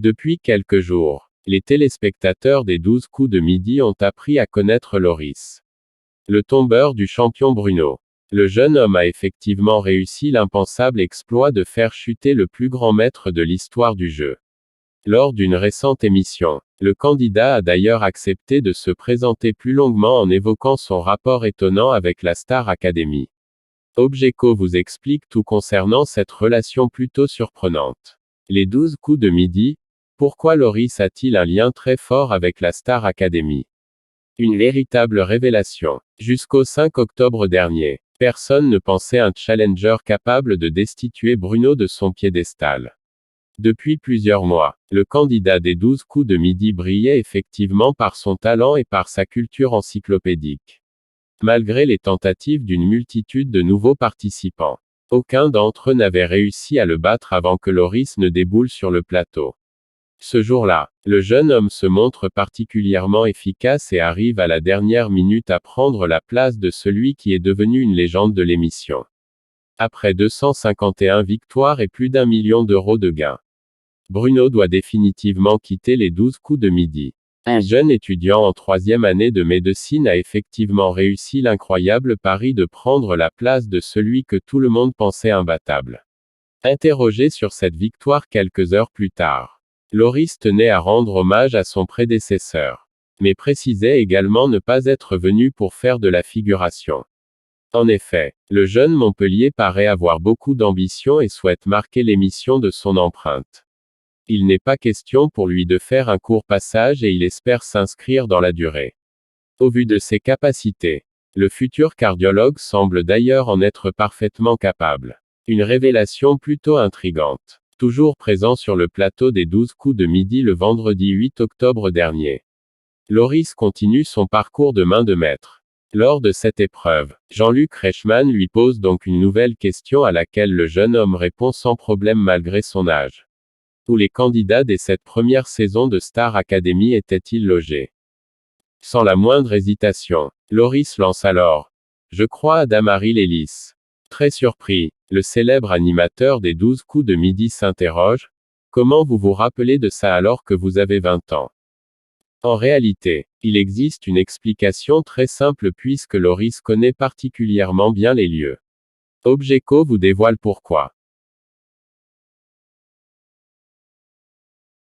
Depuis quelques jours, les téléspectateurs des 12 coups de midi ont appris à connaître Loris. Le tombeur du champion Bruno. Le jeune homme a effectivement réussi l'impensable exploit de faire chuter le plus grand maître de l'histoire du jeu. Lors d'une récente émission, le candidat a d'ailleurs accepté de se présenter plus longuement en évoquant son rapport étonnant avec la Star Academy. Objeco vous explique tout concernant cette relation plutôt surprenante. Les 12 coups de midi. Pourquoi Loris a-t-il un lien très fort avec la Star Academy? Une véritable révélation. Jusqu'au 5 octobre dernier, personne ne pensait un challenger capable de destituer Bruno de son piédestal. Depuis plusieurs mois, le candidat des 12 coups de midi brillait effectivement par son talent et par sa culture encyclopédique. Malgré les tentatives d'une multitude de nouveaux participants, aucun d'entre eux n'avait réussi à le battre avant que Loris ne déboule sur le plateau. Ce jour-là, le jeune homme se montre particulièrement efficace et arrive à la dernière minute à prendre la place de celui qui est devenu une légende de l'émission. Après 251 victoires et plus d'1 million d'euros de gains, Bruno doit définitivement quitter les 12 coups de midi. Un jeune étudiant en 3e année de médecine a effectivement réussi l'incroyable pari de prendre la place de celui que tout le monde pensait imbattable. Interrogé sur cette victoire quelques heures plus tard, Loris tenait à rendre hommage à son prédécesseur, mais précisait également ne pas être venu pour faire de la figuration. En effet, le jeune Montpellier paraît avoir beaucoup d'ambition et souhaite marquer l'émission de son empreinte. Il n'est pas question pour lui de faire un court passage et il espère s'inscrire dans la durée. Au vu de ses capacités, le futur cardiologue semble d'ailleurs en être parfaitement capable. Une révélation plutôt intrigante. Toujours présent sur le plateau des 12 coups de midi le vendredi 8 octobre dernier. Loris continue son parcours de main de maître. Lors de cette épreuve, Jean-Luc Reichmann lui pose donc une nouvelle question à laquelle le jeune homme répond sans problème malgré son âge. Où les candidats des 7 premières saisons de Star Academy étaient-ils logés? Sans la moindre hésitation, Loris lance alors. Je crois à Damary Lélis. Très surpris, le célèbre animateur des 12 coups de midi s'interroge. Comment vous vous rappelez de ça alors que vous avez 20 ans? En réalité, il existe une explication très simple puisque Loris connaît particulièrement bien les lieux. Objeco vous dévoile pourquoi.